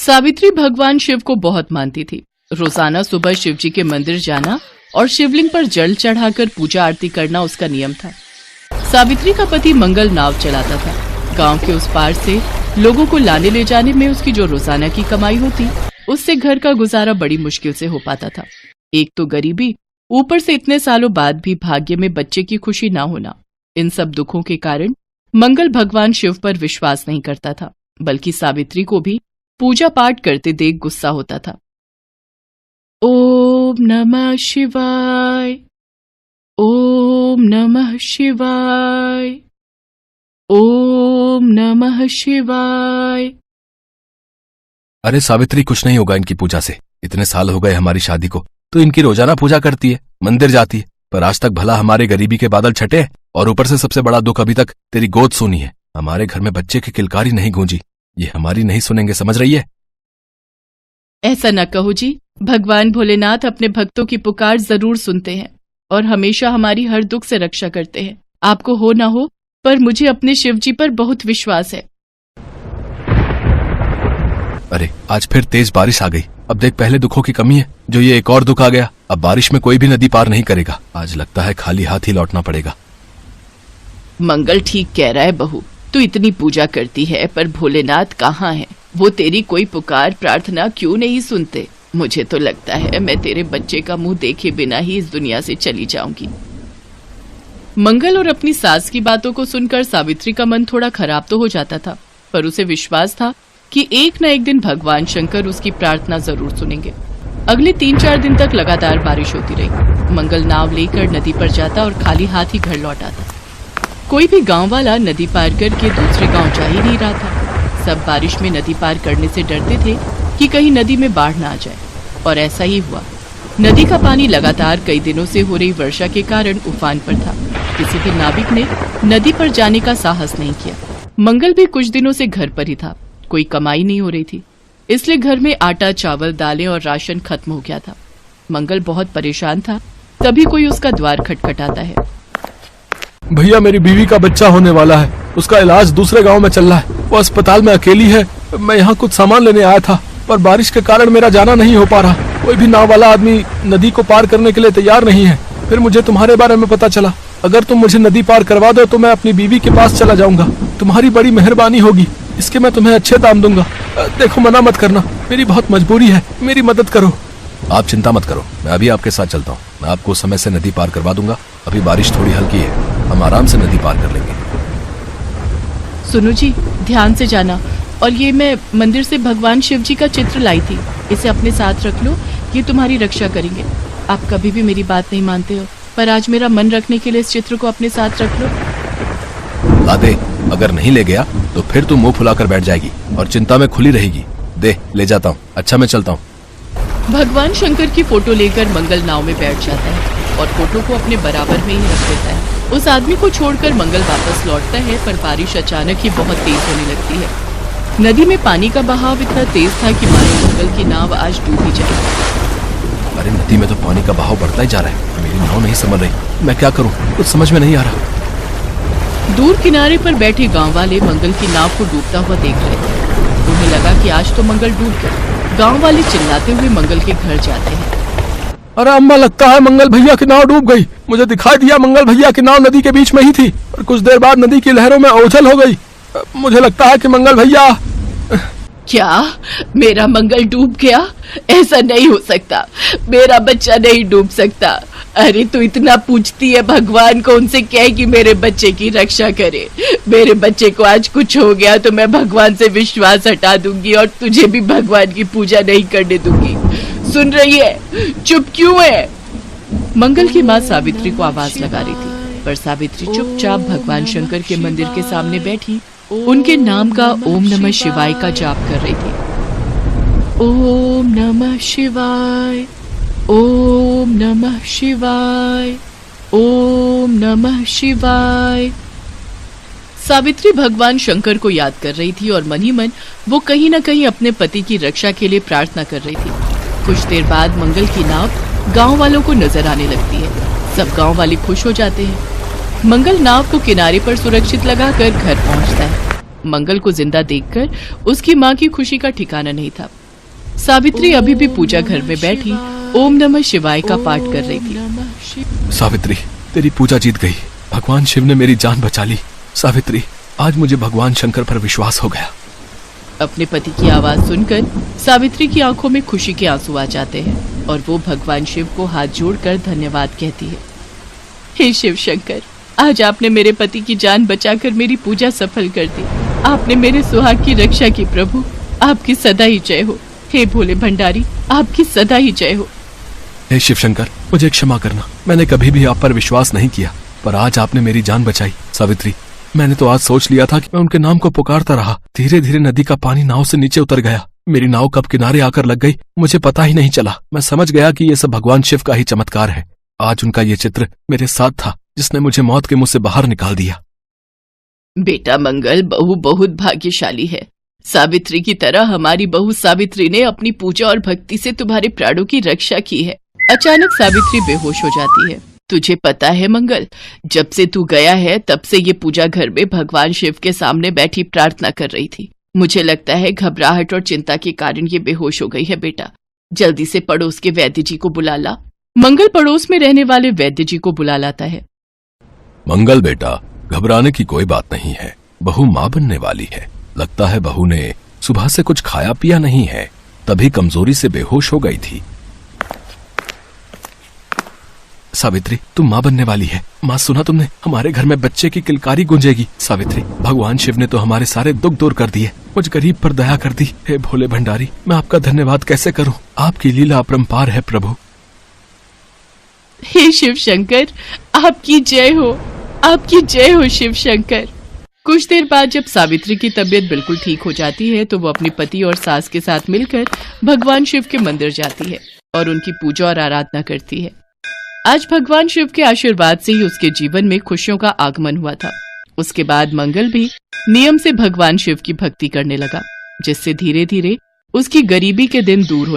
सावित्री भगवान शिव को बहुत मानती थी। रोजाना सुबह शिव जी के मंदिर जाना और शिवलिंग पर जल चढ़ाकर पूजा आरती करना उसका नियम था। सावित्री का पति मंगल नाव चलाता था। गांव के उस पार से लोगों को लाने ले जाने में उसकी जो रोजाना की कमाई होती, उससे घर का गुजारा बड़ी मुश्किल से हो पाता था। एक तो गरीबी, ऊपर से इतने सालों बाद भी भाग्य में बच्चे की खुशी ना होना। इन सब दुखों के कारण मंगल भगवान शिव पर विश्वास नहीं करता था, बल्कि सावित्री को भी पूजा पाठ करते देख गुस्सा होता था। ओम नमः शिवाय, ओम नमः शिवाय, ओम नमः शिवाय। अरे सावित्री, कुछ नहीं होगा इनकी पूजा से। इतने साल हो गए हमारी शादी को, तो इनकी रोजाना पूजा करती है, मंदिर जाती है, पर आज तक भला हमारे गरीबी के बादल छटे हैं। और ऊपर से सबसे बड़ा दुख अभी तक तेरी गोद सुनी है। हमारे घर में बच्चे की किलकारी नहीं गूंजी। ये हमारी नहीं सुनेंगे, समझ रही है? ऐसा न कहो जी। भगवान भोलेनाथ अपने भक्तों की पुकार जरूर सुनते हैं और हमेशा हमारी हर दुख से रक्षा करते हैं। आपको हो ना हो, पर मुझे अपने शिव जी पर बहुत विश्वास है। अरे आज फिर तेज बारिश आ गई। अब देख, पहले दुखों की कमी है, जो ये एक और दुख आ गया। अब बारिश में कोई भी नदी पार नहीं करेगा। आज लगता है खाली हाथ ही लौटना पड़ेगा। मंगल ठीक कह रहा है बहू। तू इतनी पूजा करती है, पर भोलेनाथ कहाँ है? वो तेरी कोई पुकार प्रार्थना क्यों नहीं सुनते? मुझे तो लगता है मैं तेरे बच्चे का मुंह देखे बिना ही इस दुनिया से चली जाऊंगी। मंगल और अपनी सास की बातों को सुनकर सावित्री का मन थोड़ा खराब तो हो जाता था, पर उसे विश्वास था कि एक न एक दिन भगवान शंकर उसकी प्रार्थना जरूर सुनेंगे। अगले 3-4 दिन तक लगातार बारिश होती रही। मंगल नाव लेकर नदी पर जाता और खाली हाथ ही घर लौट आता। कोई भी गांव वाला नदी पार करके दूसरे गांव जा ही नहीं रहा था। सब बारिश में नदी पार करने से डरते थे कि कहीं नदी में बाढ़ ना आ जाए, और ऐसा ही हुआ। नदी का पानी लगातार कई दिनों से हो रही वर्षा के कारण उफान पर था। किसी भी नाविक ने नदी पर जाने का साहस नहीं किया। मंगल भी कुछ दिनों से घर पर ही था। कोई कमाई नहीं हो रही थी, इसलिए घर में आटा, चावल, दालें और राशन खत्म हो गया था। मंगल बहुत परेशान था। तभी कोई उसका द्वार खटखटाता है। भैया, मेरी बीवी का बच्चा होने वाला है। उसका इलाज दूसरे गांव में चल रहा है। वो अस्पताल में अकेली है। मैं यहाँ कुछ सामान लेने आया था, पर बारिश के कारण मेरा जाना नहीं हो पा रहा। कोई भी नाव वाला आदमी नदी को पार करने के लिए तैयार नहीं है। फिर मुझे तुम्हारे बारे में पता चला। अगर तुम मुझे नदी पार करवा दो तो मैं अपनी बीवी के पास चला जाऊंगा। तुम्हारी बड़ी मेहरबानी होगी। इसके मैं तुम्हें अच्छे दाम दूंगा। देखो, मना मत करना, मेरी बहुत मजबूरी है। मेरी मदद करो। आप चिंता मत करो, मैं अभी आपके साथ चलता हूँ। मैं आपको समय से नदी पार करवा दूंगा। अभी बारिश थोड़ी हल्की है, हम आराम से नदी पार कर लेंगे। सुनो जी, ध्यान से जाना। और ये मैं मंदिर से भगवान शिव जी का चित्र लाई थी, इसे अपने साथ रख लो। ये तुम्हारी रक्षा करेंगे। आप कभी भी मेरी बात नहीं मानते हो, पर आज मेरा मन रखने के लिए इस चित्र को अपने साथ रख लो। ला दे। अगर नहीं ले गया तो फिर तू मुंह फुलाकर बैठ जाएगी और चिंता में खुली रहेगी। दे, ले जाता हूँ। अच्छा, मैं चलता हूँ। भगवान शंकर की फोटो लेकर मंगल नाव में बैठ जाता है और फोटो को अपने बराबर में ही रख देता है। उस आदमी को छोड़कर मंगल वापस लौटता है, पर बारिश अचानक ही बहुत तेज होने लगती है। नदी में पानी का बहाव इतना तेज था कि मानो मंगल की नाव आज डूब ही जाएगी। अरे नदी में तो पानी का बहाव बढ़ता ही जा रहा है। मेरी नाव नहीं संभल रही। मैं क्या करूँ, कुछ समझ में नहीं आ रहा। दूर किनारे पर बैठे गांव वाले मंगल की नाव को डूबता हुआ देख रहे थे। उन्हें लगा कि आज तो मंगल डूब गया। गांव वाले चिल्लाते हुए मंगल के घर जाते हैं। अरे अम्मा, लगता है मंगल भैया की नाव डूब गई। मुझे दिखाई दिया मंगल भैया की नाव नदी के बीच में ही थी और कुछ देर बाद नदी की लहरों में ओझल हो गई। मुझे लगता है कि मंगल भैया। क्या मेरा मंगल डूब गया? ऐसा नहीं हो सकता, मेरा बच्चा नहीं डूब सकता। अरे तू इतना पूछती है भगवान को, उनसे कह कि मेरे बच्चे की रक्षा करे। मेरे बच्चे को आज कुछ हो गया तो मैं भगवान से विश्वास हटा दूंगी और तुझे भी भगवान की पूजा नहीं करने दूंगी। सुन रही है? चुप क्यों है? मंगल की माँ सावित्री को आवाज लगा रही थी, पर सावित्री चुपचाप भगवान शंकर के मंदिर के सामने बैठी उनके नाम का ओम नमः शिवाय का जाप कर रही थी। ओम नमः शिवाय, ओम नमः शिवाय, ओम नमः शिवाय। सावित्री भगवान शंकर को याद कर रही थी और मन ही मन वो कहीं न कहीं अपने पति की रक्षा के लिए प्रार्थना कर रही थी। कुछ देर बाद मंगल की नाव गांव वालों को नजर आने लगती है। सब गांव वाले खुश हो जाते हैं। मंगल नाव को किनारे पर सुरक्षित लगाकर घर पहुंचता है। मंगल को जिंदा देखकर उसकी माँ की खुशी का ठिकाना नहीं था। सावित्री अभी भी पूजा घर में बैठी ओम नमः शिवाय का पाठ कर रही थी। सावित्री, तेरी पूजा जीत गई। भगवान शिव ने मेरी जान बचा ली। सावित्री, आज मुझे भगवान शंकर पर विश्वास हो गया। अपने पति की आवाज सुनकर सावित्री की आंखों में खुशी के आंसू आ जाते हैं और वो भगवान शिव को हाथ जोड़कर धन्यवाद कहती है। हे शिव शंकर, आज आपने मेरे पति की जान बचाकर मेरी पूजा सफल कर दी। आपने मेरे सुहाग की रक्षा की प्रभु, आपकी सदा ही जय हो। हे भोले भंडारी, आपकी सदा ही जय हो। हे शिव शंकर, मुझे क्षमा करना। मैंने कभी भी आप पर विश्वास नहीं किया, पर आज आपने मेरी जान बचाई। सावित्री, मैंने तो आज सोच लिया था कि मैं उनके नाम को पुकारता रहा। धीरे धीरे नदी का पानी नाव से नीचे उतर गया। मेरी नाव कब किनारे आकर लग गई मुझे पता ही नहीं चला। मैं समझ गया कि ये सब भगवान शिव का ही चमत्कार है। आज उनका ये चित्र मेरे साथ था जिसने मुझे मौत के मुंह से बाहर निकाल दिया। बेटा मंगल, बहू बहुत भाग्यशाली है। सावित्री की तरह हमारी बहू सावित्री ने अपनी पूजा और भक्ति से तुम्हारे प्राणों की रक्षा की है। अचानक सावित्री बेहोश हो जाती है। तुझे पता है मंगल, जब से तू गया है तब से ये पूजा घर में भगवान शिव के सामने बैठी प्रार्थना कर रही थी। मुझे लगता है घबराहट और चिंता के कारण ये बेहोश हो गई है। बेटा, जल्दी से पड़ोस के वैद्य जी को बुला ला। मंगल पड़ोस में रहने वाले वैद्य जी को बुला लाता है। मंगल बेटा, घबराने की कोई बात नहीं है। बहू माँ बनने वाली है। लगता है बहू ने सुबह से कुछ खाया पिया नहीं है, तभी कमजोरी से बेहोश हो गई थी। सावित्री, तुम माँ बनने वाली है। माँ, सुना तुमने? हमारे घर में बच्चे की किलकारी गूंजेगी। सावित्री, भगवान शिव ने तो हमारे सारे दुख दूर कर दिए, मुझ गरीब पर दया कर दी। हे भोले भंडारी, मैं आपका धन्यवाद कैसे करूं? आपकी लीला अपरंपार है प्रभु। हे शिव शंकर, आपकी जय हो, आपकी जय हो शिव शंकर। कुछ देर बाद जब सावित्री की तबीयत बिल्कुल ठीक हो जाती है तो वो अपने पति और सास के साथ मिलकर भगवान शिव के मंदिर जाती है और उनकी पूजा और आराधना करती है। आज भगवान शिव के आशीर्वाद से ही उसके जीवन में खुशियों का आगमन हुआ था। उसके बाद मंगल भी नियम से भगवान शिव की भक्ति करने लगा, जिससे धीरे धीरे उसकी गरीबी के दिन दूर हो